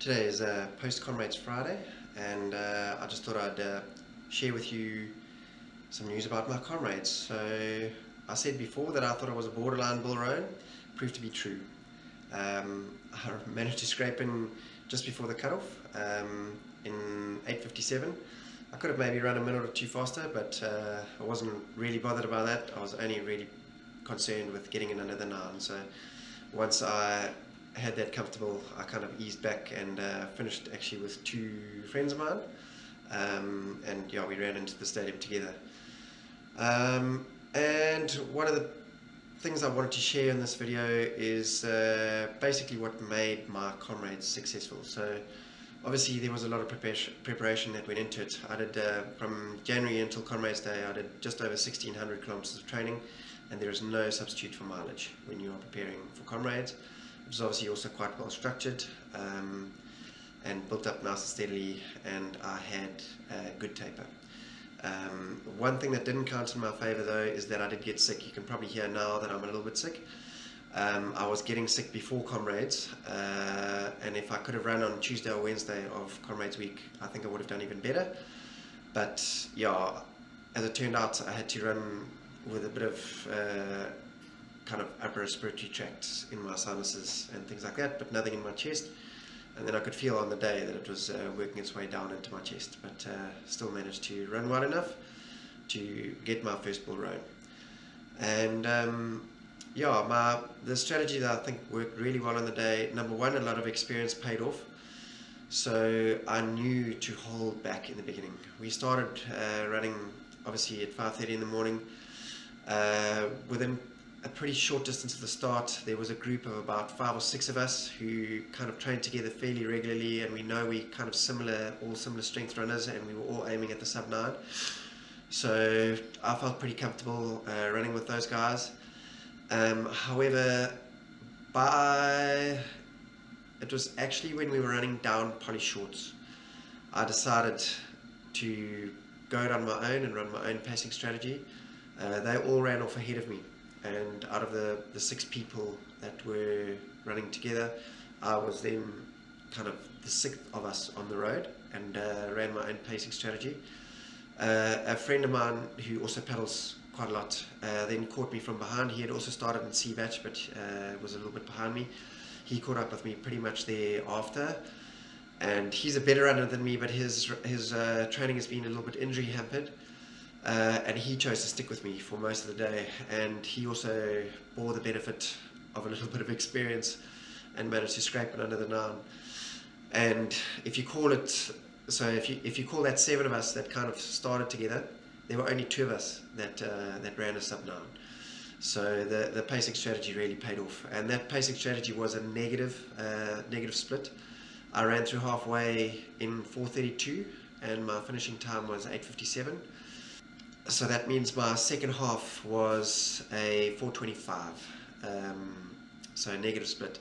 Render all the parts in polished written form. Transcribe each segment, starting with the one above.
Today is post Comrades Friday, and I just thought I'd share with you some news about my comrades. So I said before that I thought I was a borderline bull roan. Proved to be true. I managed to scrape in just before the cutoff in 8:57. I could have maybe run a minute or two faster, but I wasn't really bothered about that. I was only really concerned with getting in under the 9. So once I had that comfortable, I kind of eased back and finished actually with 2 friends of mine, and yeah, we ran into the stadium together. And one of the things I wanted to share in this video is basically what made my comrades successful. So obviously there was a lot of preparation that went into it. I did from January until Comrades Day, I did just over 1,600 kilometers of training, and there is no substitute for mileage when you are preparing for Comrades. It was obviously also quite well structured and built up nice and steadily, and I had good taper. One thing that didn't count in my favour though is that I did get sick. You can probably hear now that I'm a little bit sick. I was getting sick before Comrades, and if I could have run on Tuesday or Wednesday of Comrades week, I think I would have done even better. But yeah, as it turned out, I had to run with a bit of kind of upper respiratory tract in my sinuses and things like that, but nothing in my chest. And then I could feel on the day that it was working its way down into my chest, but still managed to run well enough to get my first bull roan. And yeah, the strategy that I think worked really well on the day, number one, a lot of experience paid off. So I knew to hold back in the beginning. We started running obviously at 5:30 in the morning. Within a pretty short distance of the start, there was a group of about 5 or 6 of us who kind of trained together fairly regularly, and we know we kind of all similar strength runners, and we were all aiming at the sub 9. So I felt pretty comfortable running with those guys. However, it was actually when we were running down poly shorts, I decided to go it on my own and run my own pacing strategy. They all ran off ahead of me, and out of the 6 people that were running together, I was then kind of the 6th of us on the road, and ran my own pacing strategy. A friend of mine who also paddles quite a lot then caught me from behind. He had also started in C batch, but was a little bit behind me. He caught up with me pretty much thereafter, and he's a better runner than me, but his training has been a little bit injury hampered. And he chose to stick with me for most of the day, and he also bore the benefit of a little bit of experience and managed to scrape it under the 9. And if you call it, so if you call that 7 of us that kind of started together, there were only 2 of us that ran a sub 9. So the pacing strategy really paid off, and that pacing strategy was a negative split. I ran through halfway in 4:32, and my finishing time was 8:57. So that means my second half was a 4:25, so a negative split.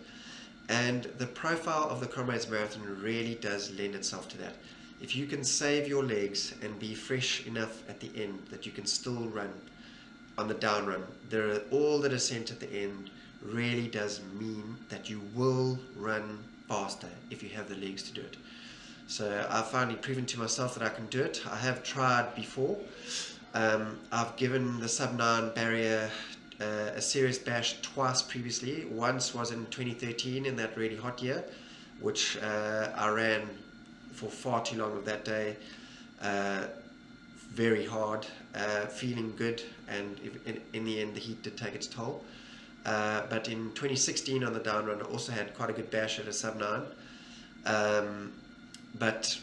And the profile of the Comrades Marathon really does lend itself to that. If you can save your legs and be fresh enough at the end that you can still run on the down run, all the descent at the end really does mean that you will run faster if you have the legs to do it. So I've finally proven to myself that I can do it. I have tried before. I've given the sub 9 barrier a serious bash twice previously. Once was in 2013 in that really hot year, which I ran for far too long of that day, very hard, feeling good, and in the end the heat did take its toll. But in 2016 on the down run I also had quite a good bash at a sub 9, but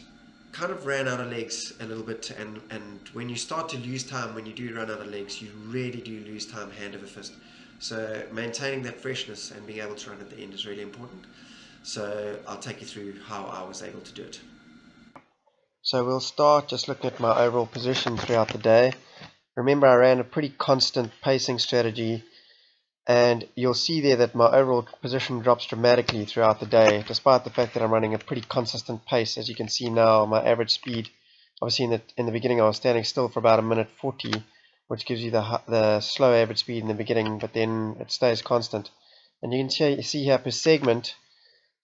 kind of ran out of legs a little bit, and when you start to lose time, when you do run out of legs, you really do lose time hand over fist. So maintaining that freshness and being able to run at the end is really important. So I'll take you through how I was able to do it. So we'll start just looking at my overall position throughout the day. Remember, I ran a pretty constant pacing strategy, and you'll see there that my overall position drops dramatically throughout the day, despite the fact that I'm running a pretty consistent pace. As you can see now, my average speed, obviously in the beginning I was standing still for about 1:40, which gives you the slow average speed in the beginning, but then it stays constant. And you can see here per segment,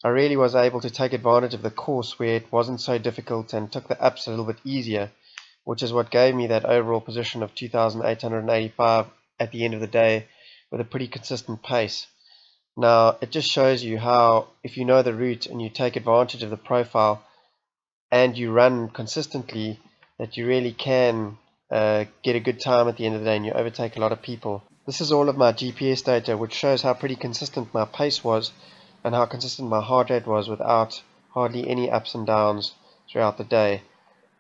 I really was able to take advantage of the course where it wasn't so difficult and took the ups a little bit easier, which is what gave me that overall position of 2,885 at the end of the day with a pretty consistent pace. Now, it just shows you how, if you know the route and you take advantage of the profile and you run consistently, that you really can get a good time at the end of the day and you overtake a lot of people. This is all of my GPS data, which shows how pretty consistent my pace was and how consistent my heart rate was without hardly any ups and downs throughout the day.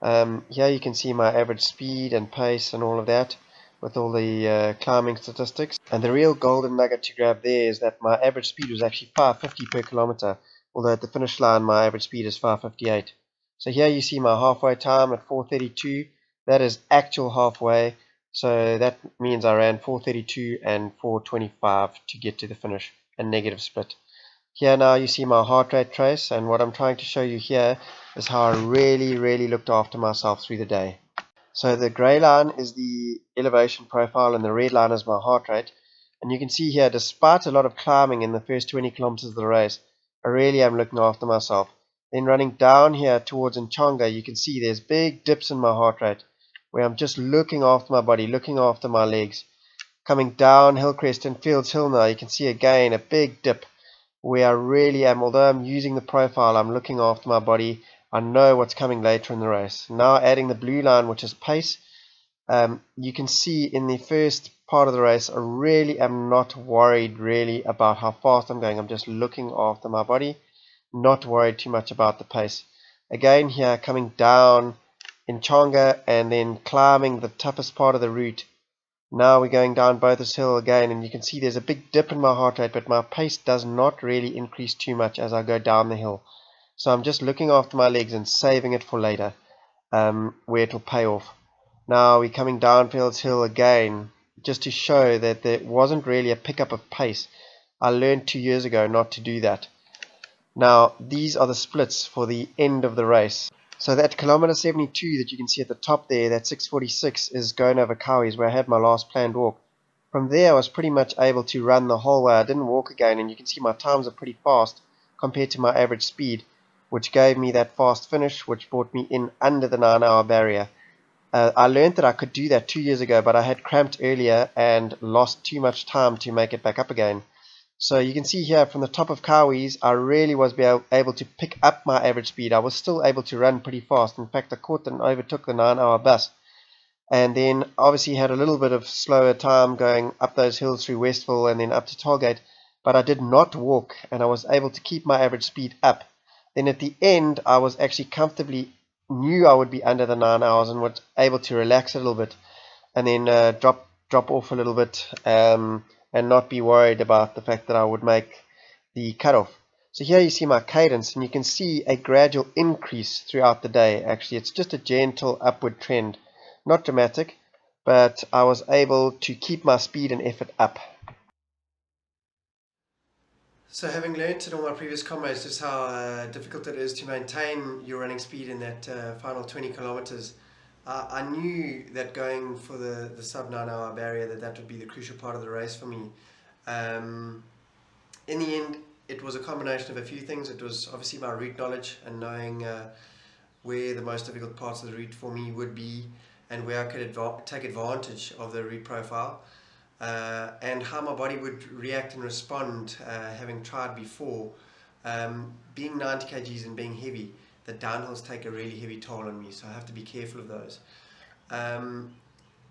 Here you can see my average speed and pace and all of that with all the climbing statistics. And the real golden nugget to grab there is that my average speed was actually 550 per kilometer, although at the finish line my average speed is 558. So here you see my halfway time at 4:32. That is actual halfway, so that means I ran 4:32 and 4:25 to get to the finish, a negative split. Here now you see my heart rate trace, and what I'm trying to show you here is how I really looked after myself through the day. So the grey line is the elevation profile and the red line is my heart rate. And you can see here, despite a lot of climbing in the first 20 kilometers of the race, I really am looking after myself. Then running down here towards Nchanga, you can see there's big dips in my heart rate, where I'm just looking after my body, looking after my legs. Coming down Hillcrest and Fields Hill now, you can see again a big dip, where I really am, although I'm using the profile, I'm looking after my body. I know what's coming later in the race. Now adding the blue line, which is pace, you can see in the first part of the race, I really am not worried really about how fast I'm going. I'm just looking after my body, not worried too much about the pace. Again here, coming down in Changa and then climbing the toughest part of the route. Now we're going down Bothas Hill again, and you can see there's a big dip in my heart rate, but my pace does not really increase too much as I go down the hill. So I'm just looking after my legs and saving it for later, where it will pay off. Now we're coming down Fields Hill again, just to show that there wasn't really a pickup of pace. I learned 2 years ago not to do that. Now these are the splits for the end of the race. So that kilometer 72 that you can see at the top there, that 6:46, is going over Cowies, where I had my last planned walk. From there I was pretty much able to run the whole way. I didn't walk again, and you can see my times are pretty fast compared to my average speed, which gave me that fast finish, which brought me in under the 9-hour barrier. I learned that I could do that 2 years ago, but I had cramped earlier and lost too much time to make it back up again. So you can see here from the top of Cowies, I really was able to pick up my average speed. I was still able to run pretty fast. In fact, I caught and overtook the 9-hour bus. And then obviously had a little bit of slower time going up those hills through Westville and then up to Tollgate. But I did not walk, and I was able to keep my average speed up. Then at the end, I was actually comfortably, knew I would be under the 9 hours and was able to relax a little bit. And then drop off a little bit. And not be worried about the fact that I would make the cutoff. So here you see my cadence, and you can see a gradual increase throughout the day. Actually, it's just a gentle upward trend, not dramatic, but I was able to keep my speed and effort up. So having learnt in all my previous comrades just how difficult it is to maintain your running speed in that final 20 kilometers, I knew that going for the sub 9-hour barrier, that would be the crucial part of the race for me. In the end, it was a combination of a few things. It was obviously my route knowledge and knowing where the most difficult parts of the route for me would be and where I could take advantage of the route profile. And how my body would react and respond, having tried before. Being 90 kgs and being heavy, the downhills take a really heavy toll on me, so I have to be careful of those.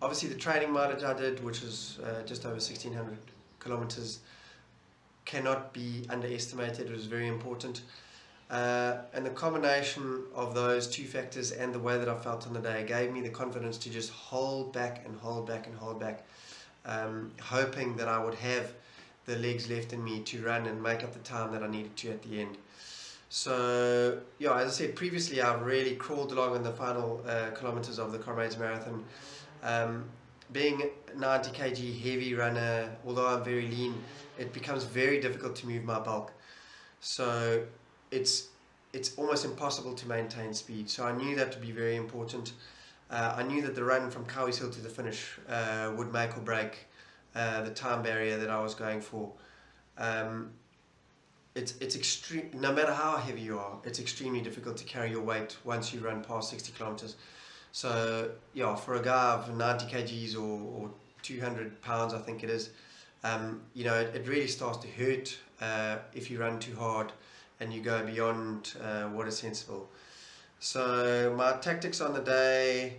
Obviously the training mileage I did, which was just over 1600 kilometers, cannot be underestimated. It was very important. And the combination of those two factors and the way that I felt on the day gave me the confidence to just hold back and hold back and hold back. Hoping that I would have the legs left in me to run and make up the time that I needed to at the end. So yeah, as I said previously, I've really crawled along in the final kilometers of the Comrades Marathon. Being 90 kg heavy runner, although I'm very lean, it becomes very difficult to move my bulk. So it's almost impossible to maintain speed. So I knew that to be very important. I knew that the run from Cowies Hill to the finish would make or break the time barrier that I was going for. it's extreme. No matter how heavy you are, it's extremely difficult to carry your weight once you run past 60 kilometers. So yeah, for a guy of 90 kgs or 200 pounds, I think it is, you know, it really starts to hurt if you run too hard and you go beyond what is sensible. So my tactics on the day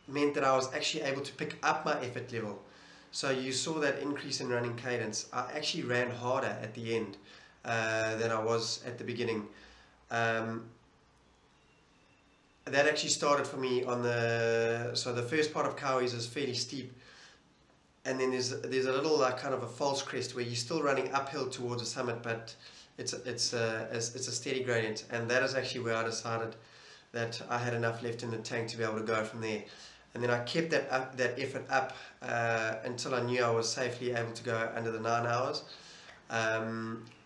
meant that I was actually able to pick up my effort level. So you saw that increase in running cadence. I actually ran harder at the end than I was at the beginning. That actually started for me on so the first part of Cowies is fairly steep, and then there's a little kind of a false crest where you're still running uphill towards the summit, but it's a steady gradient, and that is actually where I decided that I had enough left in the tank to be able to go from there. And then I kept that effort up until I knew I was safely able to go under the 9 hours.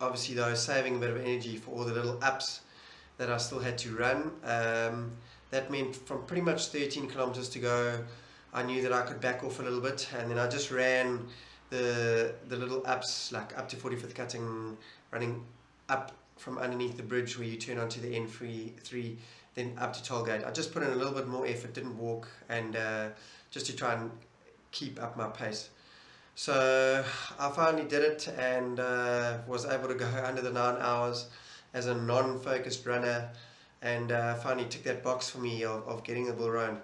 Obviously though, saving a bit of energy for all the little ups that I still had to run. That meant from pretty much 13 kilometers to go, I knew that I could back off a little bit, and then I just ran the little ups, like up to 45th cutting, running up from underneath the bridge where you turn onto the N3, then up to Tollgate. I just put in a little bit more effort, didn't walk, and just to try and keep up my pace. So I finally did it and was able to go under the 9 hours as a non-focused runner, and finally ticked that box for me of getting the bull run.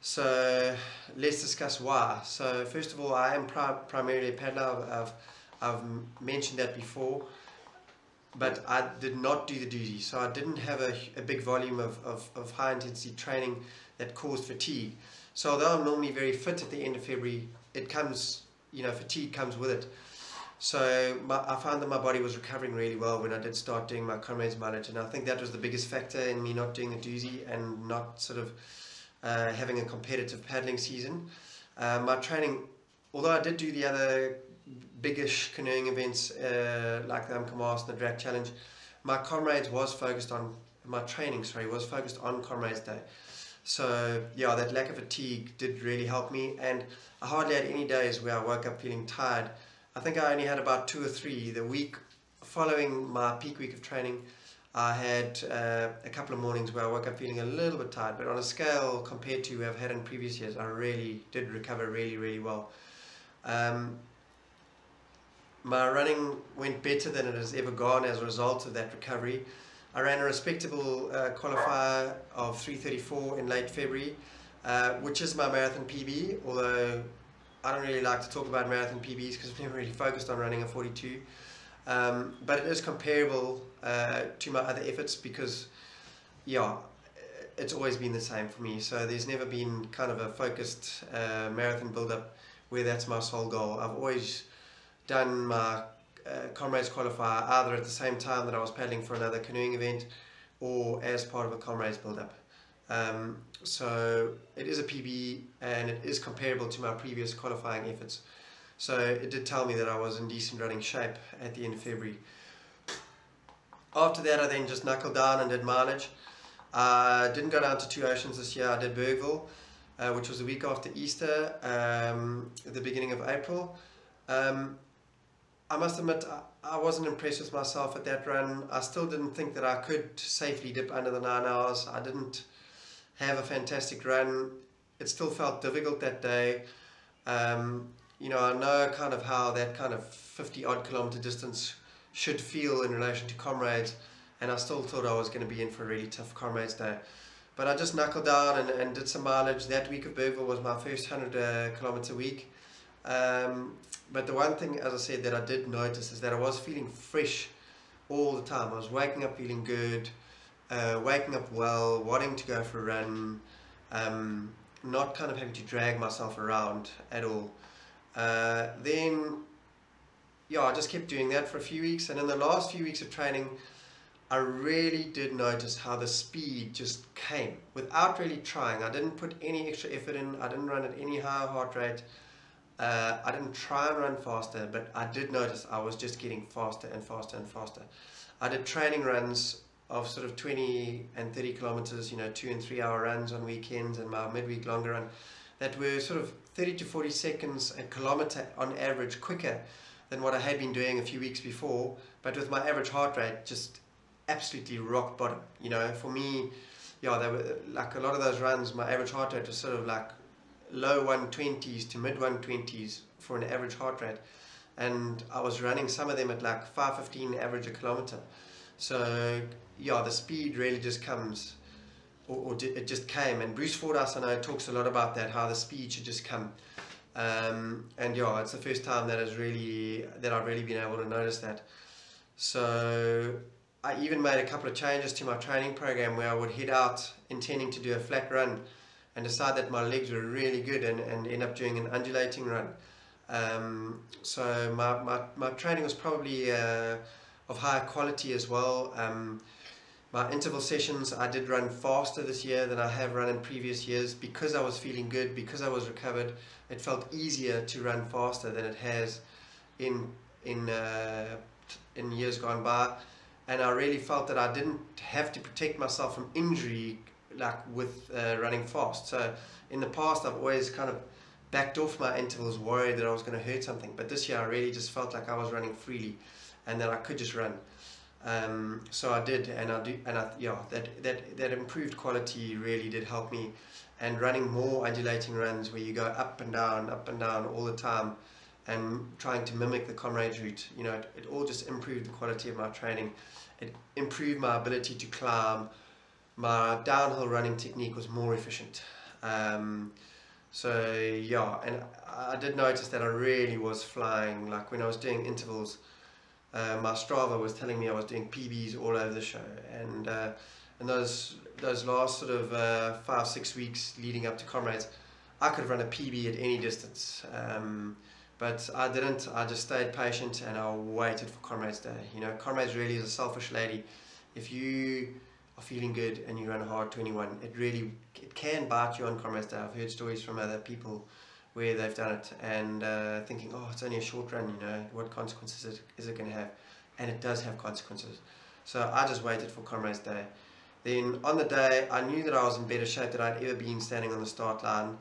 So let's discuss why. So first of all, I am primarily a paddler. I've mentioned that before, but I did not do the duty, so I didn't have a big volume of high intensity training that caused fatigue. So although I'm normally very fit at the end of February, it comes, you know, fatigue comes with it. So I found that my body was recovering really well when I did start doing my Comrades mileage, and I think that was the biggest factor in me not doing the doozy and not sort of having a competitive paddling season. My training, although I did do the other biggish canoeing events like the Master and the Drag Challenge, my Comrades was focused on, my training, sorry, was focused on Comrades Day. So yeah, that lack of fatigue did really help me, and I hardly had any days where I woke up feeling tired. I think I only had about 2 or 3. The week following my peak week of training, I had a couple of mornings where I woke up feeling a little bit tired, but on a scale compared to what I've had in previous years, I really did recover really, really well. My running went better than it has ever gone as a result of that recovery. I ran a respectable qualifier of 3:34 in late February, which is my marathon PB, although I don't really like to talk about marathon PBs because I've never really focused on running a 42. But it is comparable to my other efforts because, yeah, it's always been the same for me. So there's never been kind of a focused marathon build-up where that's my sole goal. I've always done my Comrades qualifier either at the same time that I was paddling for another canoeing event or as part of a Comrades build-up. So it is a PB and it is comparable to my previous qualifying efforts. So it did tell me that I was in decent running shape at the end of February. After that, I then just knuckled down and did mileage. I didn't go down to Two Oceans this year. I did Bergville, which was the week after Easter, at the beginning of April. I must admit, I wasn't impressed with myself at that run. I still didn't think that I could safely dip under the 9 hours. I didn't have a fantastic run. It still felt difficult that day. You know, I know kind of how that kind of 50 odd kilometer distance should feel in relation to Comrades, and I still thought I was going to be in for a really tough Comrades day. But I just knuckled down and did some mileage. That week of Bergville was my first 100 kilometer week. But the one thing, as I said, that I did notice is that I was feeling fresh all the time. I was waking up feeling good, waking up well, wanting to go for a run, not kind of having to drag myself around at all. Then, yeah, I just kept doing that for a few weeks, and in the last few weeks of training, I really did notice how the speed just came without really trying. I didn't put any extra effort in. I didn't run at any higher heart rate. I didn't try and run faster, but I did notice I was just getting faster and faster and faster. I did training runs of sort of 20 and 30 kilometers, you know, 2 and 3 hour runs on weekends, and my midweek longer run that were sort of 30 to 40 seconds a kilometer on average quicker than what I had been doing a few weeks before, but with my average heart rate just absolutely rock bottom. You know, for me, yeah, they were like a lot of those runs, my average heart rate was sort of like low 120s to mid 120s for an average heart rate, and I was running some of them at like 5:15 average a kilometer. So yeah, the speed really just comes, or it just came. And Bruce Fordyce, I know, talks a lot about that, how the speed should just come. And yeah, it's the first time that I've really been able to notice that. So I even made a couple of changes to my training program where I would head out intending to do a flat run and decide that my legs were really good and end up doing an undulating run. So my training was probably of higher quality as well. My interval sessions, I did run faster this year than I have run in previous years because I was feeling good, because I was recovered. It felt easier to run faster than it has in years gone by, and I really felt that I didn't have to protect myself from injury like with running fast. So in the past I've always kind of backed off my intervals, worried that I was going to hurt something, but this year I really just felt like I was running freely and that I could just run. So I did, and yeah, that improved quality really did help me. And running more undulating runs where you go up and down all the time, and trying to mimic the Comrades route, you know, it all just improved the quality of my training. It improved my ability to climb. My downhill running technique was more efficient. So yeah, and I did notice that I really was flying. Like when I was doing intervals, my Strava was telling me I was doing PBs all over the show, and those last sort of 5-6 weeks leading up to Comrades, I could have run a PB at any distance, but I didn't. I just stayed patient and I waited for Comrades Day. You know, Comrades really is a selfish lady. If you are feeling good and you run a hard 21, it can bite you on Comrades Day. I've heard stories from other people where they've done it and thinking, oh, it's only a short run, you know, what consequences is it going to have? And it does have consequences. So I just waited for Comrades Day. Then on the day, I knew that I was in better shape than I'd ever been standing on the start line.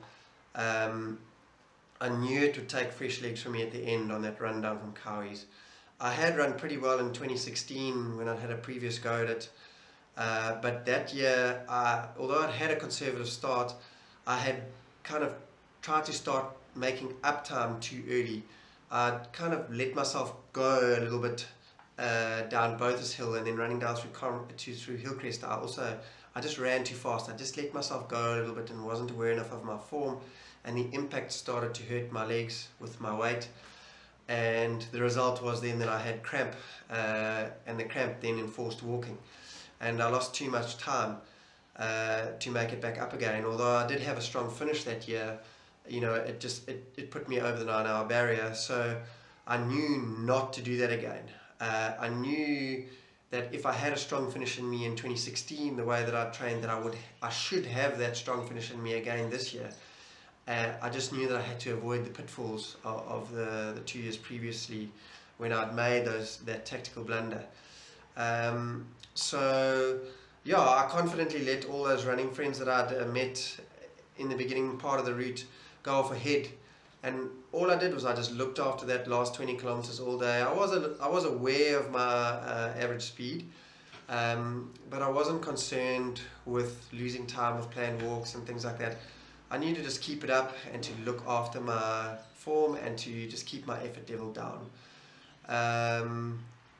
I knew it would take fresh legs for me at the end on that run down from Cowie's. I had run pretty well in 2016 when I'd had a previous go at it. But that year, although I'd had a conservative start, I had kind of tried to start making up time too early. I'd kind of let myself go a little bit down Bothas Hill and then running down through Hillcrest. I just ran too fast. I just let myself go a little bit and wasn't aware enough of my form, and the impact started to hurt my legs with my weight. And the result was then that I had cramp, and the cramp then enforced walking. And I lost too much time to make it back up again. Although I did have a strong finish that year, you know, it put me over the 9-hour barrier. So I knew not to do that again. I knew that if I had a strong finish in me in 2016, the way that I trained, that I should have that strong finish in me again this year. I just knew that I had to avoid the pitfalls of the 2 years previously when I'd made that tactical blunder. So yeah, I confidently let all those running friends that I'd met in the beginning part of the route go off ahead, and all I did was I just looked after that last 20 kilometers all day. I was aware of my average speed, but I wasn't concerned with losing time with planned walks and things like that. I knew to just keep it up and to look after my form and to just keep my effort level down.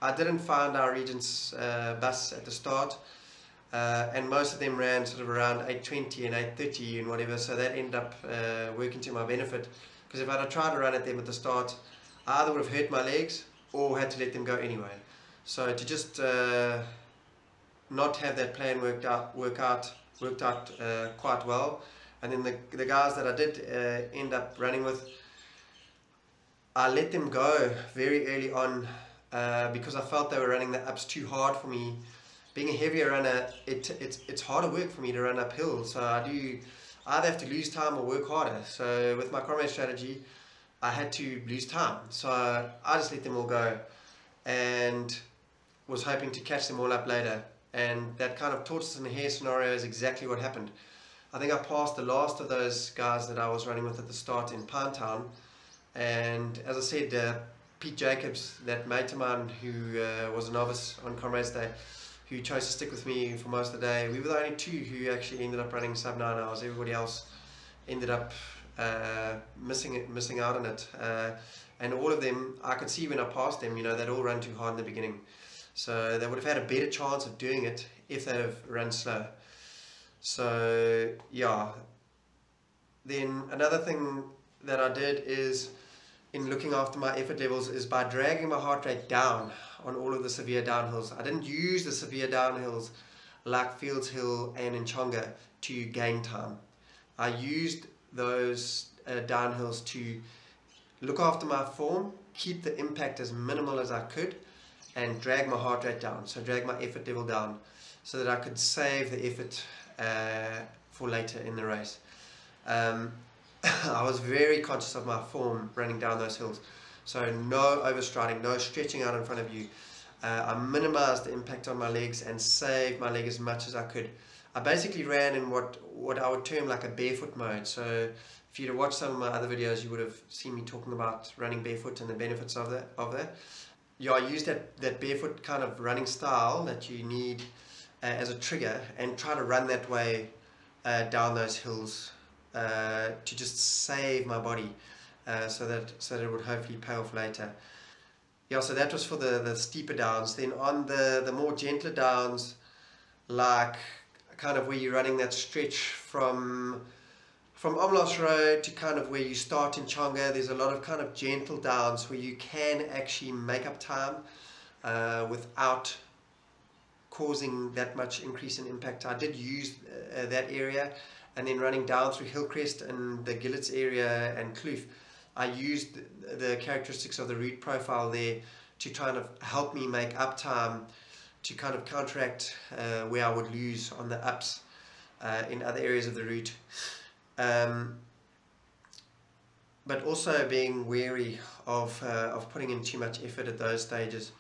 I didn't find our Regent's bus at the start, and most of them ran sort of around 8:20 and 8:30 and whatever, so that ended up working to my benefit, because if I'd have tried to run at them at the start, I either would have hurt my legs or had to let them go anyway. So to just not have that plan worked out quite well. And then the guys that I did end up running with, I let them go very early on because I felt they were running the ups too hard for me. Being a heavier runner, it's harder work for me to run uphill, so I either have to lose time or work harder. So with my Comrades strategy, I had to lose time. So I just let them all go and was hoping to catch them all up later. And that kind of tortoise and hare scenario is exactly what happened. I think I passed the last of those guys that I was running with at the start in Pinetown, and as I said, Pete Jacobs, that mate of mine who was a novice on Comrades Day, who chose to stick with me for most of the day. We were the only two who actually ended up running sub 9 hours. Everybody else ended up missing out on it. And all of them, I could see when I passed them, they'd all run too hard in the beginning. So they would have had a better chance of doing it if they'd have run slow. So yeah. Then another thing that I did is, in looking after my effort levels, is by dragging my heart rate down on all of the severe downhills. I didn't use the severe downhills like Fields Hill and Nchonga to gain time. I used those downhills to look after my form, keep the impact as minimal as I could, and drag my heart rate down, so drag my effort level down, so that I could save the effort for later in the race. I was very conscious of my form running down those hills, so no overstriding, no stretching out in front of you. I minimized the impact on my legs and saved my leg as much as I could. I basically ran in what I would term like a barefoot mode. So if you'd have watched some of my other videos, you would have seen me talking about running barefoot and the benefits of that. Yeah, I used that barefoot kind of running style that you need as a trigger, and try to run that way down those hills to just save my body, so that it would hopefully pay off later. Yeah, so that was for the steeper downs. Then on the more gentler downs, like kind of where you're running that stretch from Omlos Road to kind of where you start in Nchonga, there's a lot of kind of gentle downs where you can actually make up time without causing that much increase in impact. I did use that area, and then running down through Hillcrest and the Gillets area and Kloof, I used the characteristics of the route profile there to kind of help me make up time, to kind of counteract where I would lose on the ups in other areas of the route. But also being wary of putting in too much effort at those stages.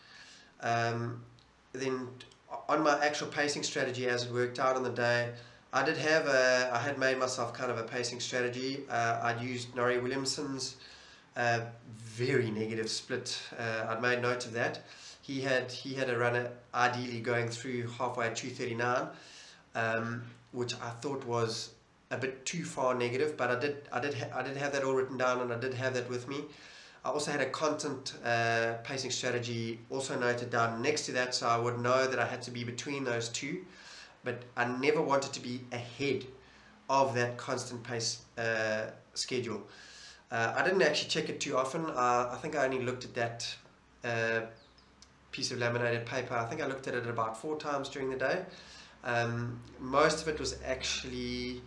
Then on my actual pacing strategy, as it worked out on the day, I had made myself kind of a pacing strategy. I'd used Norrie Williamson's very negative split. I'd made note of that. He had a runner ideally going through halfway at 2:39, which I thought was a bit too far negative, but I did have that all written down, and I did have that with me. I also had a constant pacing strategy also noted down next to that, so I would know that I had to be between those two, but I never wanted to be ahead of that constant pace schedule. I didn't actually check it too often. I think I only looked at that piece of laminated paper. I think I looked at it about 4 times during the day. Most of it was actually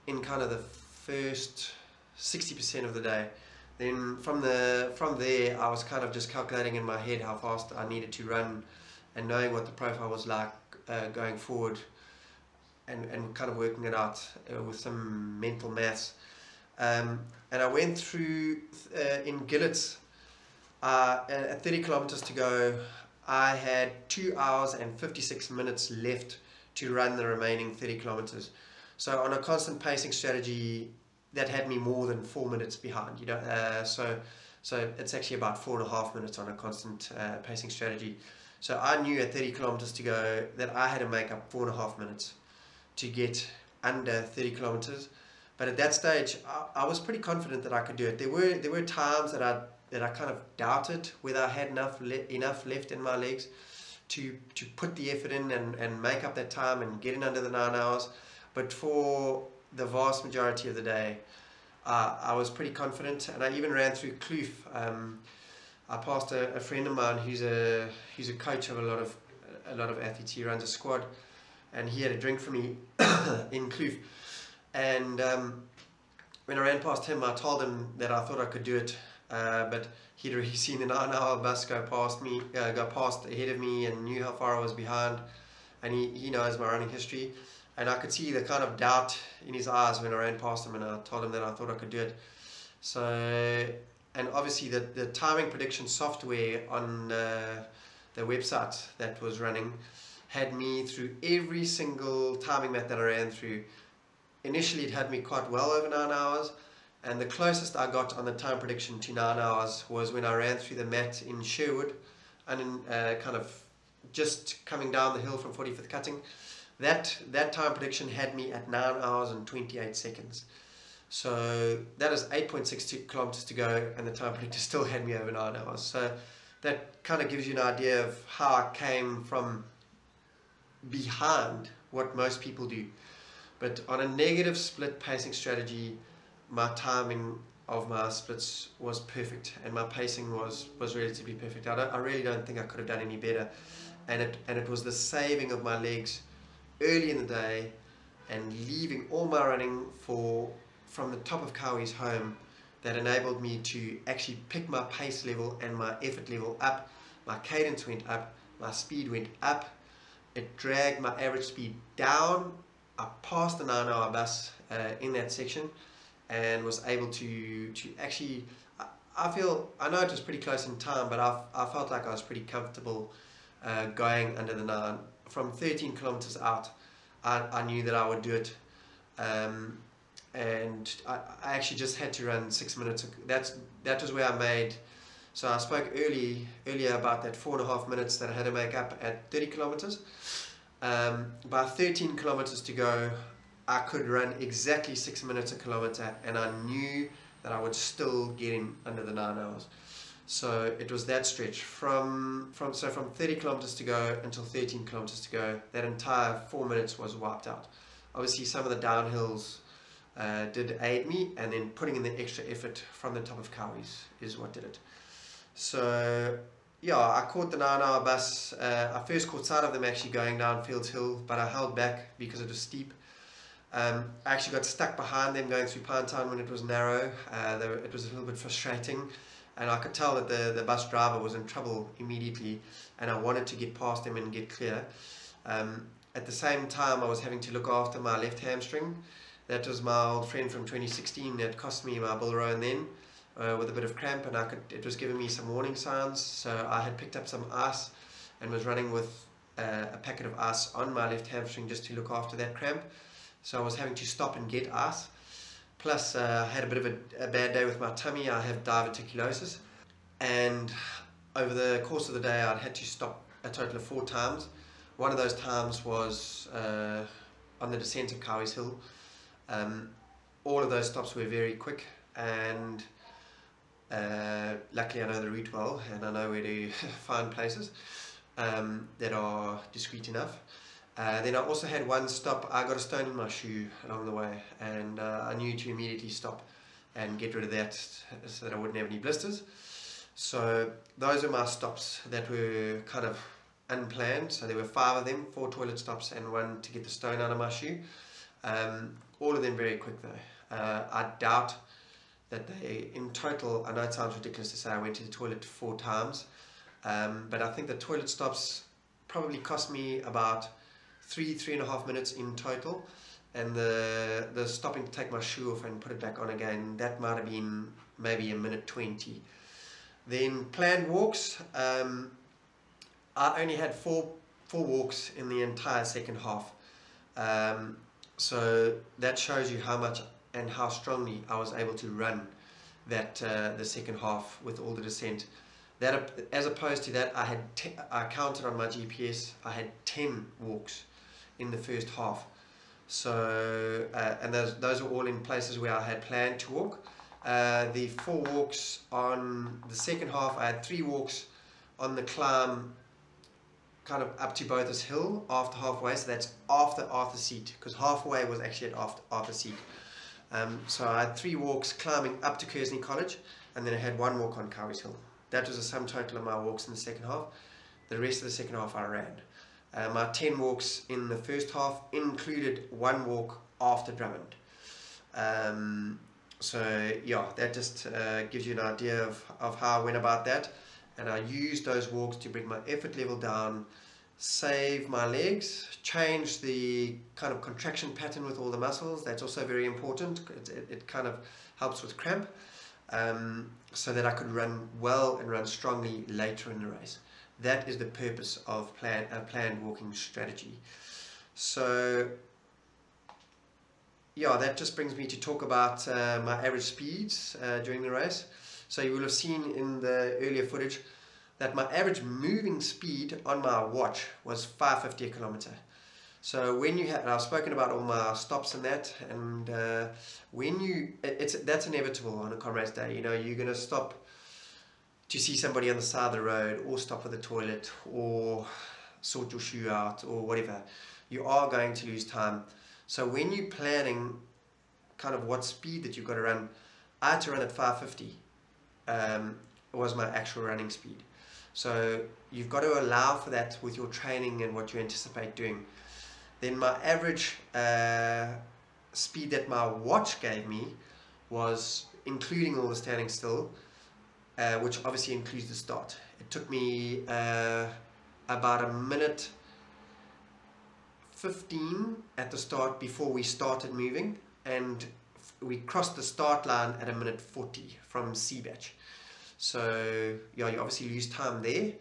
in kind of the first 60% of the day. Then from there I was kind of just calculating in my head how fast I needed to run, and knowing what the profile was like going forward, and kind of working it out with some mental maths. And I went through in Gillets at 30 kilometers to go. I had 2 hours and 56 minutes left to run the remaining 30 kilometers. So on a constant pacing strategy, that had me more than 4 minutes behind, so it's actually about 4.5 minutes on a constant pacing strategy. So I knew at 30 kilometers to go that I had to make up 4.5 minutes to get under 30 kilometers. But at that stage, I was pretty confident that I could do it. There were times that I kind of doubted whether I had enough left in my legs to put the effort in and make up that time and get in under the 9 hours. But for the vast majority of the day, I was pretty confident, and I even ran through Kloof. I passed a friend of mine who's a coach of a lot of athletes. He runs a squad, and he had a drink for me in Kloof. And when I ran past him, I told him that I thought I could do it, but he'd already seen the 9-hour bus go past ahead of me, and knew how far I was behind, and he knows my running history. And I could see the kind of doubt in his eyes when I ran past him, and I told him that I thought I could do it. So, and obviously the timing prediction software on the website that was running had me through every single timing map that I ran through. Initially it had me quite well over 9 hours, And the closest I got on the time prediction to 9 hours was when I ran through the mat in Sherwood, and in, kind of just coming down the hill from 45th Cutting. That time prediction had me at 9 hours and 28 seconds. So that is 8.62 kilometers to go, and the time predictor still had me over 9 hours. So that kind of gives you an idea of how I came from behind what most people do. But on a negative split pacing strategy, my timing of my splits was perfect, and my pacing was relatively perfect. I really don't think I could have done any better, and it was the saving of my legs early in the day and leaving all my running from the top of Cowie's home that enabled me to actually pick my pace level and my effort level up. My cadence went up, my speed went up. It dragged my average speed down. I passed the 9 hour bus in that section, and was able to actually, I know it was pretty close in time, but I felt like I was pretty comfortable going under the 9. From 13 kilometers out, I knew that I would do it, and I actually just had to run 6 minutes. That was where I made. So I spoke earlier about that 4.5 minutes that I had to make up at 30 kilometers. By 13 kilometers to go, I could run exactly 6 minutes a kilometer, and I knew that I would still get in under the 9 hours. So it was that stretch from 30 kilometers to go until 13 kilometers to go. That entire 4 minutes was wiped out. Obviously, some of the downhills did aid me, and then putting in the extra effort from the top of Cowie's is what did it. So yeah, I caught the 9 hour bus. I first caught sight of them actually going down Fields Hill, but I held back because it was steep. I actually got stuck behind them going through Pinetown when it was narrow. It was a little bit frustrating, and I could tell that the bus driver was in trouble immediately, and I wanted to get past him and get clear. At the same time, I was having to look after my left hamstring. That was my old friend from 2016 that cost me my Bull Rowan then, with a bit of cramp, and it was giving me some warning signs. So I had picked up some ice and was running with a packet of ice on my left hamstring just to look after that cramp. So I was having to stop and get ice. Plus, I had a bit of a bad day with my tummy. I have diverticulosis, and over the course of the day, I'd had to stop a total of 4 times. One of those times was on the descent of Cowie's Hill. All of those stops were very quick, and luckily I know the route well, and I know where to find places that are discreet enough. Then I also had one stop. I got a stone in my shoe along the way, and I knew to immediately stop and get rid of that so that I wouldn't have any blisters. So those are my stops that were kind of unplanned. So there were 5 of them, 4 toilet stops and 1 to get the stone out of my shoe. All of them very quick though. I doubt that they, in total, I know it sounds ridiculous to say I went to the toilet 4 times, but I think the toilet stops probably cost me about 3.5 minutes in total, and the stopping to take my shoe off and put it back on again, that might have been maybe 1:20. Then planned walks, I only had four walks in the entire second half, so that shows you how much and how strongly I was able to run that the second half with all the descent. That, as opposed to that, I counted on my GPS, I had 10 walks in the first half. So and those were all in places where I had planned to walk. The 4 walks on the second half, I had 3 walks on the climb kind of up to Bothas Hill after halfway, so that's after Arthur Seat, because halfway was actually at Arthur Seat. So I had 3 walks climbing up to Kearsney College, and then I had 1 walk on Cowie's Hill. That was a sum total of my walks in the second half. The rest of the second half I ran. My 10 walks in the first half included 1 walk after Drummond. So yeah, that just gives you an idea of how I went about that. And I used those walks to bring my effort level down, save my legs, change the kind of contraction pattern with all the muscles. That's also very important. It kind of helps with cramp, so that I could run well and run strongly later in the race. That is the purpose of a planned walking strategy. So yeah, that just brings me to talk about my average speeds during the race. So you will have seen in the earlier footage that my average moving speed on my watch was 550 a kilometer. So when you have, I've spoken about all my stops and that, and when you, that's inevitable on a Comrades day. You know, you're going to stop to see somebody on the side of the road, or stop for the toilet, or sort your shoe out, or whatever. You are going to lose time. So when you're planning kind of what speed that you've got to run, I had to run at 550. Was my actual running speed. So you've got to allow for that with your training and what you anticipate doing. Then my average speed that my watch gave me was, including all the standing still, which obviously includes the start. It took me about a minute 15 at the start before we started moving, and we crossed the start line at a minute 40 from C-batch. So yeah, you obviously lose time there,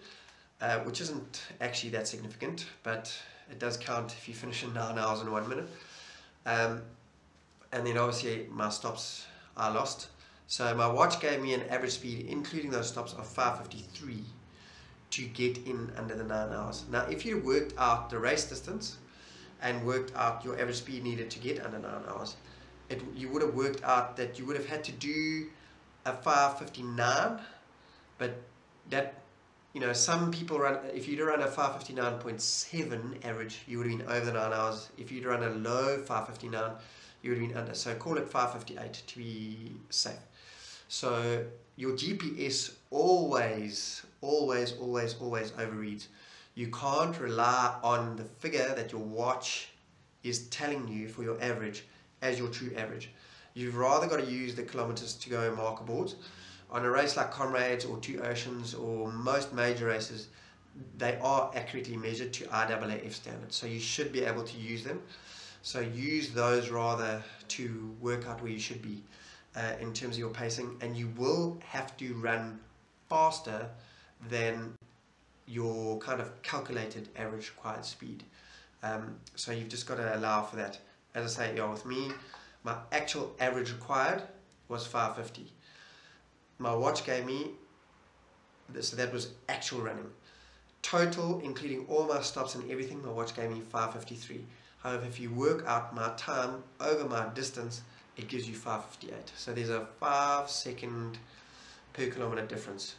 which isn't actually that significant, but it does count if you finish in 9 hours and 1 minute. And then obviously my stops I lost. So my watch gave me an average speed, including those stops, of 553 to get in under the 9 hours. Now, if you worked out the race distance and worked out your average speed needed to get under 9 hours, you would have worked out that you would have had to do a 559, but that, you know, some people run, if you'd run a 559.7 average, you would have been over the 9 hours. If you'd run a low 559, you would have been under. So call it 558 to be safe. So your GPS always overreads. You can't rely on the figure that your watch is telling you for your average as your true average. You've rather got to use the kilometers to go marker boards. On a race like Comrades or Two Oceans or most major races, they are accurately measured to IAAF standards, so you should be able to use them. So use those rather to work out where you should be in terms of your pacing, and you will have to run faster than your kind of calculated average required speed. So you've just got to allow for that. As I say, yeah, with me, my actual average required was 550. My watch gave me, so that was actual running. Total, including all my stops and everything, my watch gave me 553. However, if you work out my time over my distance, it gives you 558. So there's a 5 second per kilometer difference.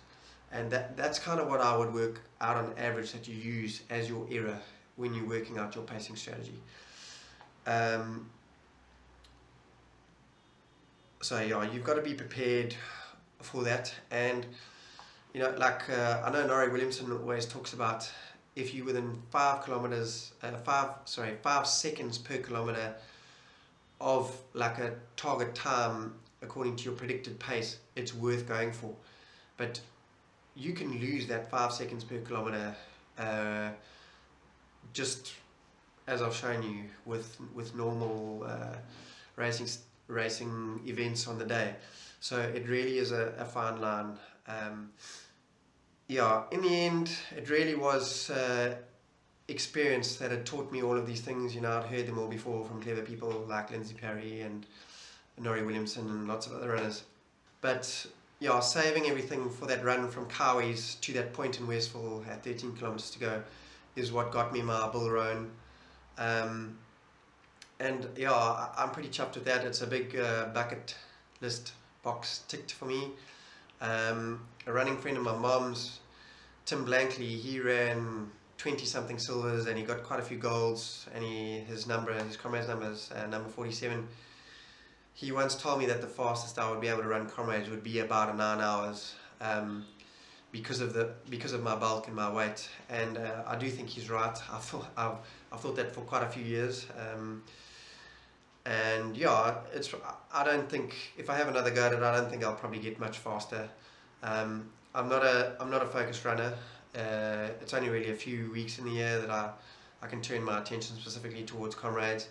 And that's kind of what I would work out on average that you use as your error when you're working out your pacing strategy. So yeah, you've got to be prepared for that. And you know, like I know Norrie Williamson always talks about, if you're within 5 seconds per kilometer of like a target time according to your predicted pace, it's worth going for. But you can lose that 5 seconds per kilometer just as I've shown you with normal racing events on the day. So it really is a fine line. Yeah, in the end, it really was experience that had taught me all of these things. You know, I'd heard them all before from clever people like Lindsay Parry and Norrie Williamson and lots of other runners. But yeah, saving everything for that run from Cowies to that point in Westville at 13 kilometers to go is what got me my Bull Roan. And yeah, I'm pretty chuffed with that. It's a big bucket list box ticked for me. A running friend of my mom's, Tim Blankley, he ran 20 something silvers and he got quite a few golds, and his Comrades number is number 47. He once told me that the fastest I would be able to run Comrades would be about 9 hours because of my bulk and my weight, and I do think he's right. I've thought that for quite a few years. And yeah, I don't think, if I have another go at it, I don't think I'll probably get much faster. I'm not a focused runner. It's only really a few weeks in the year that I can turn my attention specifically towards Comrades.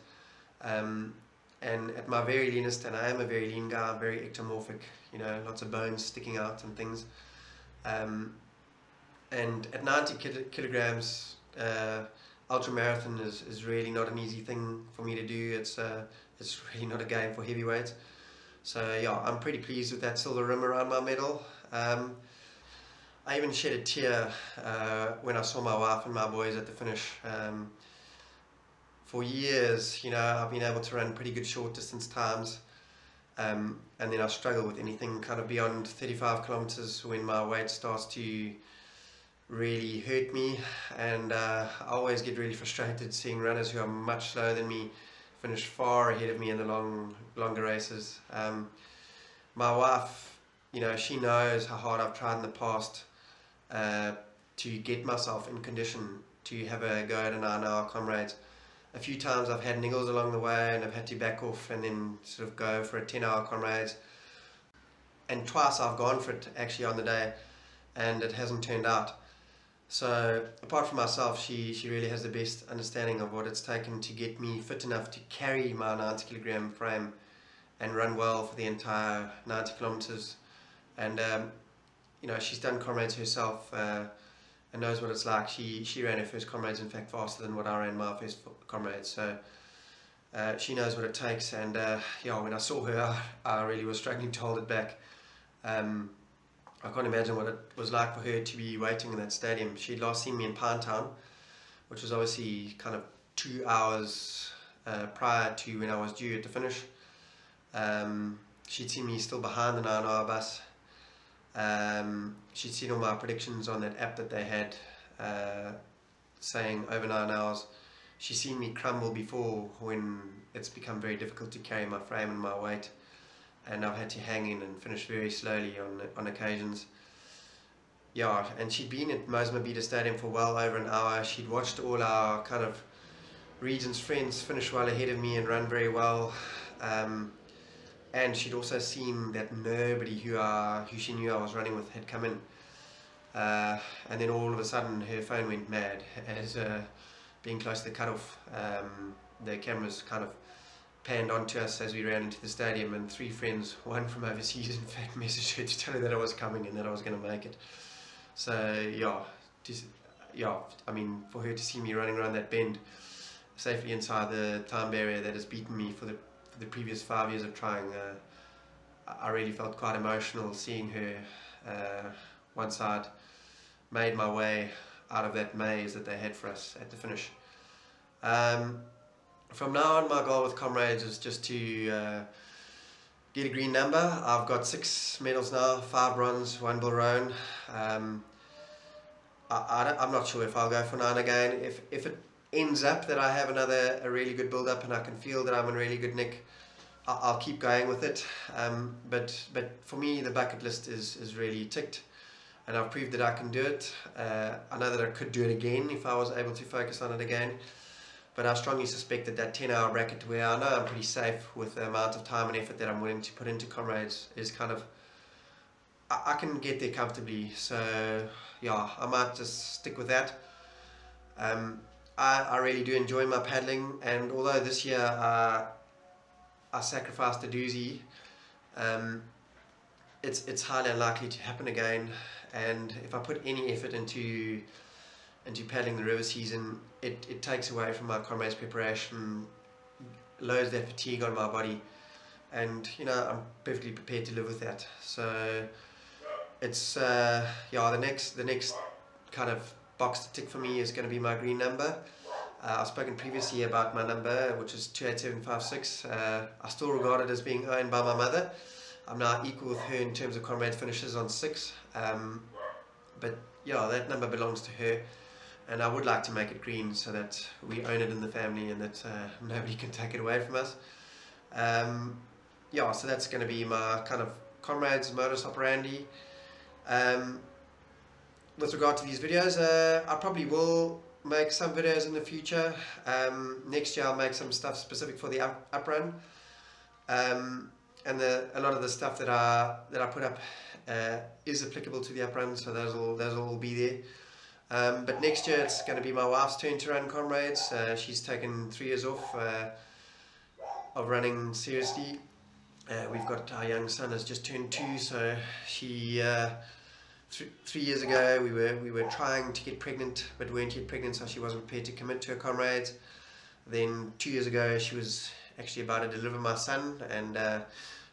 And at my very leanest, and I am a very lean guy, very ectomorphic, you know, lots of bones sticking out and things. And at 90 kilograms, ultra marathon is really not an easy thing for me to do. It's really not a game for heavyweights. So yeah, I'm pretty pleased with that silver rim around my medal. I even shed a tear when I saw my wife and my boys at the finish. For years, I've been able to run pretty good short distance times, and then I struggle with anything kind of beyond 35 kilometers when my weight starts to really hurt me, and I always get really frustrated seeing runners who are much slower than me finish far ahead of me in the longer races. My wife, she knows how hard I've tried in the past to get myself in condition to have a go at a 9-hour Comrades. A few times I've had niggles along the way and I've had to back off and then sort of go for a 10-hour Comrades. And twice I've gone for it actually on the day and it hasn't turned out. So apart from myself, she really has the best understanding of what it's taken to get me fit enough to carry my 90 kilogram frame and run well for the entire 90 kilometers. And she's done Comrades herself and knows what it's like. She ran her first Comrades, in fact, faster than what I ran my first Comrades. So she knows what it takes. And when I saw her, I really was struggling to hold it back. I can't imagine what it was like for her to be waiting in that stadium. She'd last seen me in Pinetown, which was obviously kind of 2 hours prior to when I was due at the finish. She'd seen me still behind the 9-hour bus. She'd seen all my predictions on that app that they had saying over 9 hours. She's seen me crumble before when it's become very difficult to carry my frame and my weight, and I've had to hang in and finish very slowly on occasions. Yeah, and she'd been at Mozambique Stadium for well over an hour. She'd watched all our kind of regions friends finish well ahead of me and run very well. And she'd also seen that nobody who she knew I was running with had come in. And then all of a sudden her phone went mad as being close to the cutoff. The cameras kind of panned onto us as we ran into the stadium, and 3 friends, one from overseas in fact, messaged her to tell her that I was coming and that I was going to make it. So I mean, for her to see me running around that bend safely inside the time barrier that has beaten me for the previous 5 years of trying, I really felt quite emotional seeing her once I'd made my way out of that maze that they had for us at the finish. From now on, my goal with Comrades is just to get a green number. I've got 6 medals now, 5 bronze, 1 Bill Rowan. I'm not sure if I'll go for 9 again. If it ends up that I have a really good build up and I can feel that I'm in really good nick, I'll keep going with it. But for me, the bucket list is really ticked, and I've proved that I can do it. I know that I could do it again if I was able to focus on it again. But I strongly suspect that 10-hour bracket, where I know I'm pretty safe with the amount of time and effort that I'm willing to put into Comrades, is kind of, I can get there comfortably. So yeah, I might just stick with that. I really do enjoy my paddling, and although this year I sacrificed a doozy, it's highly unlikely to happen again. And if I put any effort into paddling the river season, it takes away from my Comrades preparation, lowers that fatigue on my body, and I'm perfectly prepared to live with that. So it's the next kind of box to tick for me is going to be my green number. I've spoken previously about my number, which is 28756. I still regard it as being owned by my mother. I'm now equal with her in terms of Comrades finishes on 6, but yeah, that number belongs to her. And I would like to make it green so that we own it in the family and that nobody can take it away from us. So that's going to be my kind of Comrades modus operandi. With regard to these videos, I probably will make some videos in the future. Next year I'll make some stuff specific for the up run. And a lot of the stuff that I put up is applicable to the up run, so those will all be there. But next year it's going to be my wife's turn to run Comrades. She's taken 3 years off of running seriously. We've got our young son has just turned 2, so she 3 years ago we were trying to get pregnant but weren't yet pregnant, so she wasn't prepared to commit to her Comrades. Then 2 years ago she was actually about to deliver my son, and I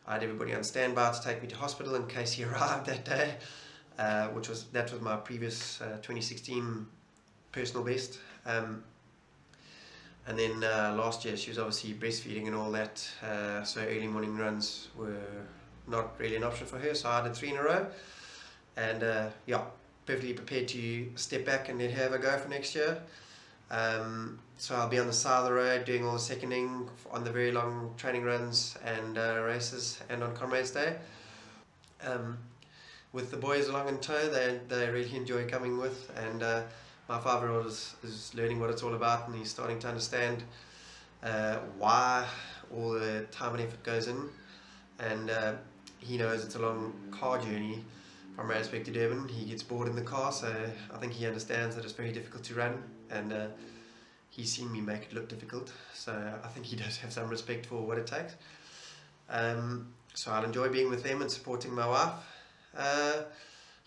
had everybody on standby to take me to hospital in case he arrived that day, that was my previous 2016 personal best. And then last year she was obviously breastfeeding and all that, so early morning runs were not really an option for her, so I did 3 in a row, and yeah, perfectly prepared to step back and let her have a go for next year. So I'll be on the side of the road doing all the seconding on the very long training runs and races, and on Comrades Day. With the boys along in tow, they really enjoy coming with, and my 5-year-old is learning what it's all about, and he's starting to understand why all the time and effort goes in, and he knows it's a long car journey from Randburg to Durban. He gets bored in the car, so I think he understands that it's very difficult to run, and he's seen me make it look difficult, so I think he does have some respect for what it takes. So I'll enjoy being with them and supporting my wife.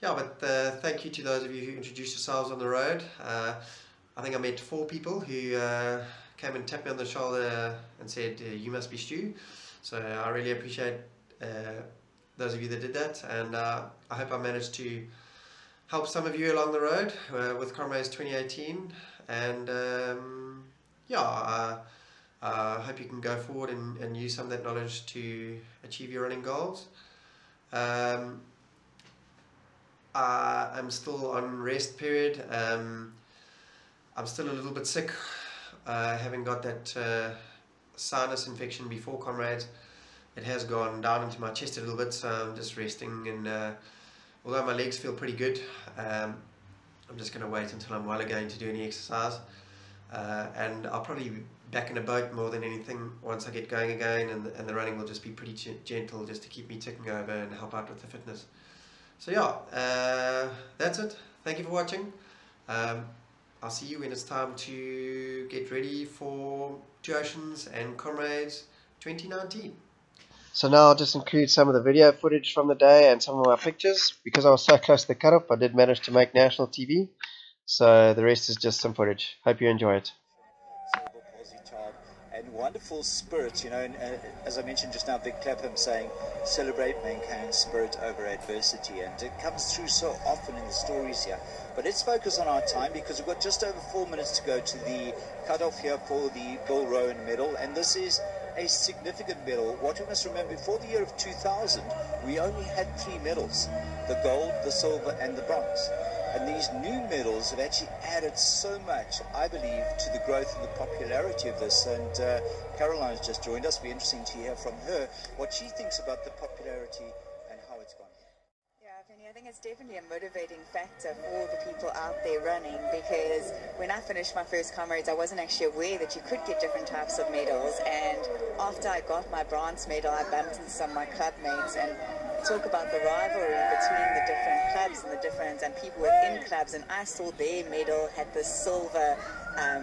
Yeah, but thank you to those of you who introduced yourselves on the road. I think I met 4 people who came and tapped me on the shoulder and said, you must be Stu. So I really appreciate those of you that did that, and I hope I managed to help some of you along the road with Comrades 2018, and yeah, I hope you can go forward and use some of that knowledge to achieve your running goals. I'm still on rest period. I'm still a little bit sick, having got that sinus infection before Comrades. It has gone down into my chest a little bit, so I'm just resting, and although my legs feel pretty good, I'm just going to wait until I'm well again to do any exercise, and I'll probably be back in a boat more than anything once I get going again, and the running will just be pretty gentle, just to keep me ticking over and help out with the fitness. So yeah, that's it. Thank you for watching. I'll see you when it's time to get ready for Two Oceans and Comrades 2019. So now I'll just include some of the video footage from the day and some of my pictures. Because I was so close to the cutoff, I did manage to make national TV. So the rest is just some footage. Hope you enjoy it. And wonderful spirit, you know, and as I mentioned just now, Vic Clapham saying, celebrate mankind's spirit over adversity, and it comes through so often in the stories here. But let's focus on our time, because we've got just over 4 minutes to go to the cutoff here for the Bill Rowan medal, and this is a significant medal. What we must remember, before the year of 2000, we only had 3 medals: the gold, the silver, and the bronze. And these new medals have actually added so much, I believe, to the growth and the popularity of this. And Caroline's just joined us. It'll be interesting to hear from her what she thinks about the popularity and how it's gone. Yeah, Penny, I think it's definitely a motivating factor for the people out there running, because when I finished my first Comrades, I wasn't actually aware that you could get different types of medals. And after I got my bronze medal, I bumped into some of my club mates and talk about the rivalry between the different clubs and people within clubs, and I saw their medal had the silver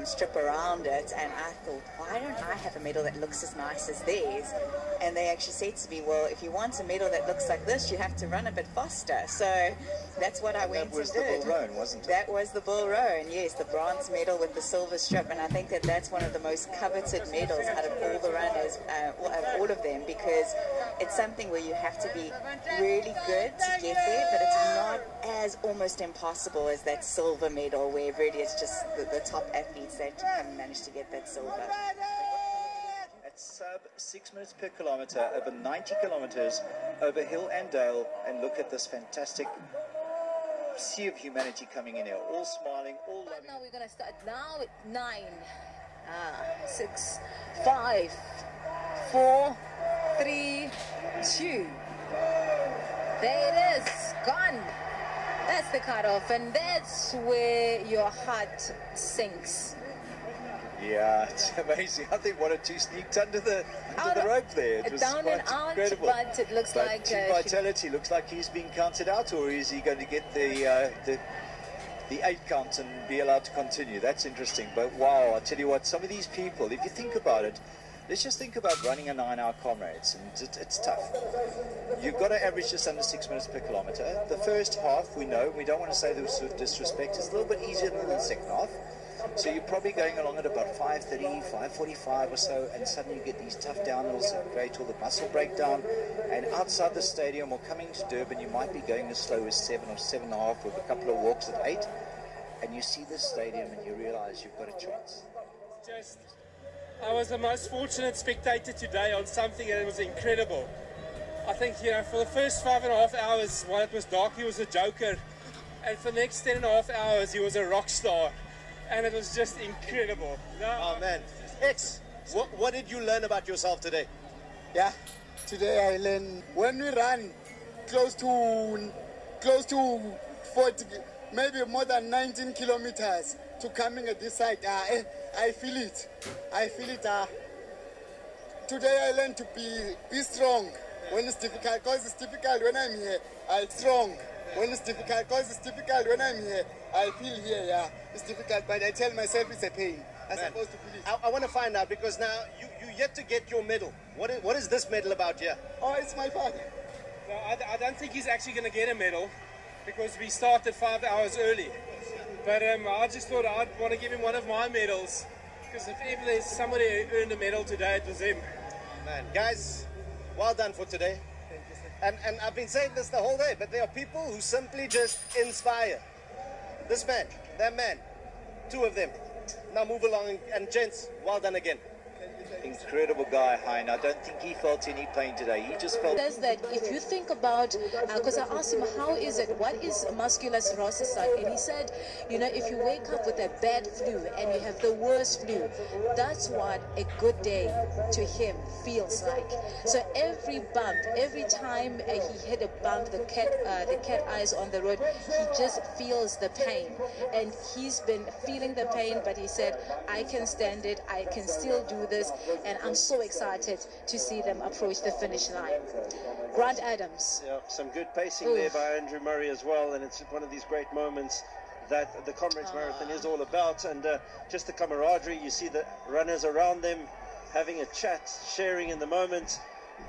strip around it, and I thought, why don't I have a medal that looks as nice as theirs? And they actually said to me, well, if you want a medal that looks like this, you have to run a bit faster. So that's what I went and did. That was the Bull Rowan, wasn't it? That was the Bull Rowan, yes, the bronze medal with the silver strip, and I think that that's one of the most coveted medals out of all the runners, all of them, because it's something where you have to be really good to get there, but it's not as almost impossible as that silver medal, where really it's just the top athletes that manage to get that silver. At sub 6 minutes per kilometer, over 90 kilometers over hill and dale, and look at this fantastic sea of humanity coming in here, all smiling, all loving. Now we're going to start now at 9, 6, 5, 4, 3, 2. There it is, gone. That's the cutoff, and that's where your heart sinks. Yeah, it's amazing. I think 1 or 2 sneaked under the rope there. It was down quite and out, incredible. but it looks like Team Vitality looks like he's being counted out, or is he going to get the 8 count and be allowed to continue? That's interesting. But wow, I tell you what, some of these people, if you think about it, let's just think about running a 9-hour Comrades, and it's tough. You've got to average just under 6 minutes per kilometer. The first half, we know, we don't want to say this with disrespect, it's a little bit easier than the second half. So you're probably going along at about 5:30, 5:45 or so, and suddenly you get these tough downhills that create all the muscle breakdown. And outside the stadium or coming to Durban, you might be going as slow as 7 or 7.5 with a couple of walks at 8. And you see this stadium and you realize you've got a chance. I was the most fortunate spectator today on something that was incredible. I think, for the first 5.5 hours, while it was dark, he was a joker. And for the next 10.5 hours, he was a rock star. And it was just incredible. Oh man. X, what did you learn about yourself today? Yeah, today I learned when we run close to 40, maybe more than 19 kilometers to coming at this side, I feel it. Today I learned to be strong when it's difficult, because it's difficult when I'm here, I'm strong. When it's difficult, because it's difficult when I'm here, I feel here, yeah. It's difficult, but I tell myself it's a pain. I'm supposed to feel it. I want to find out, because now you yet to get your medal. What is this medal about here? Oh, it's my father. No, I don't think he's actually going to get a medal, because we started 5 hours early. But I just thought I'd want to give him one of my medals, because if ever there's somebody who earned a medal today, it was him. Man, guys, well done for today. And I've been saying this the whole day, but there are people who simply just inspire. This man, that man, 2 of them. Now move along, and gents, well done again. Incredible guy, Hein. I don't think he felt any pain today. He just felt... Says that if you think about, because I asked him, how is it, what is muscular sclerosis like? And he said, if you wake up with a bad flu and you have the worst flu, that's what a good day to him feels like. So every bump, every time he hit a bump, the cat eyes on the road, he just feels the pain. And he's been feeling the pain, but he said, I can stand it, I can still do this. And I'm so excited to see them approach the finish line. Grant Adams. Yeah, some good pacing there by Andrew Murray as well, and it's one of these great moments that the Comrades Marathon is all about, and just the camaraderie. You see the runners around them having a chat, sharing in the moment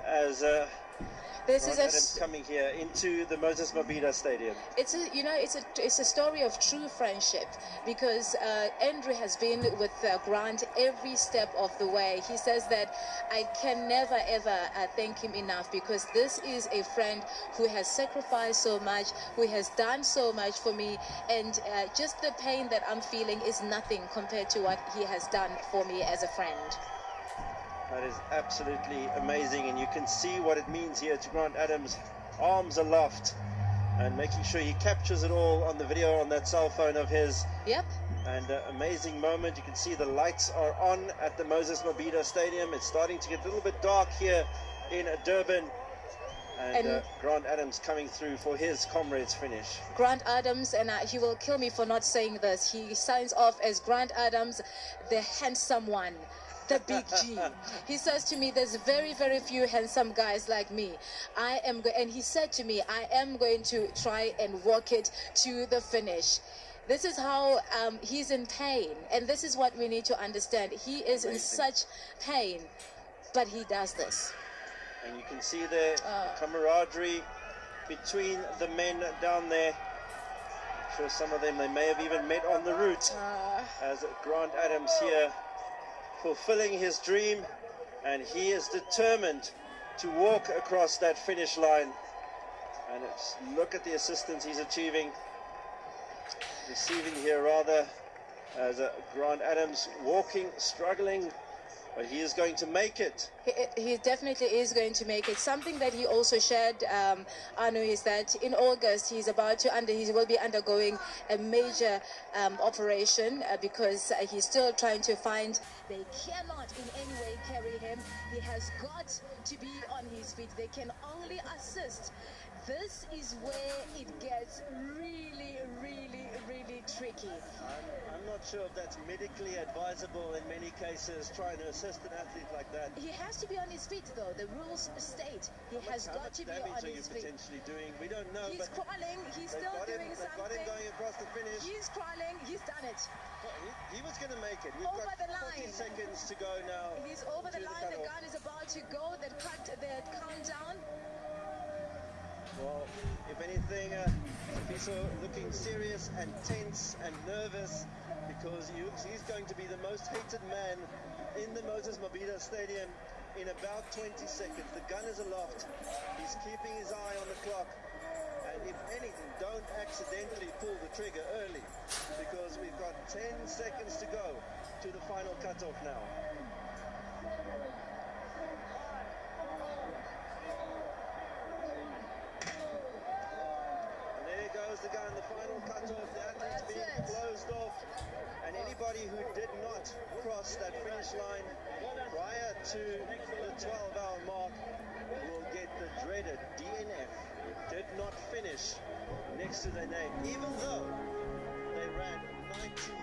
as This is Adams coming here into the Moses Mabhida Stadium. It's a story of true friendship, because Andrew has been with Grant every step of the way. He says that I can never ever thank him enough, because this is a friend who has sacrificed so much, who has done so much for me, and just the pain that I'm feeling is nothing compared to what he has done for me as a friend. That is absolutely amazing, and you can see what it means here to Grant Adams, arms aloft, and making sure he captures it all on the video on that cell phone of his. Yep. And amazing moment. You can see the lights are on at the Moses Mabhida Stadium. It's starting to get a little bit dark here in Durban. And Grant Adams coming through for his Comrades finish. Grant Adams, and he will kill me for not saying this, he signs off as Grant Adams, the handsome one. The big G. He says to me, there's very, very few handsome guys like me. And he said to me, I am going to try and walk it to the finish. This is how he's in pain. And this is what we need to understand. He is in such pain, but he does this. And you can see the camaraderie between the men down there. I'm sure some of them, they may have even met on the route. As Grant Adams here, fulfilling his dream, and he is determined to walk across that finish line. And look at the assistance he's receiving here rather, as Grant Adams walking, struggling, but he is going to make it. He definitely is going to make it. Something that he also shared, Anu, is that in August he will be undergoing a major operation because he's still trying to find. They cannot in any way carry him. He has got to be on his feet. They can only assist. This is where it gets really, really, really tricky. I'm not sure if that's medically advisable in many cases, trying to assist an athlete like that. He has to be on his feet, though. The rules state he has got to be on his feet. How much damage are you potentially doing? We don't know. He's crawling. He's still doing something. They've got him going across the finish. He's crawling. He's done it. He was going to make it. We've over got the 40 line. seconds to go now. He's over the line to go that cut the countdown? Well, if anything, he's looking serious and tense and nervous because he's going to be the most hated man in the Moses Mabhida Stadium in about 20 seconds. The gun is aloft. He's keeping his eye on the clock. And if anything, don't accidentally pull the trigger early because we've got 10 seconds to go to the final cutoff now. The gun, the final cutoff, the athlete's being closed off, and anybody who did not cross that finish line prior to the 12-hour mark will get the dreaded DNF. Did not finish next to their name, even though they ran 19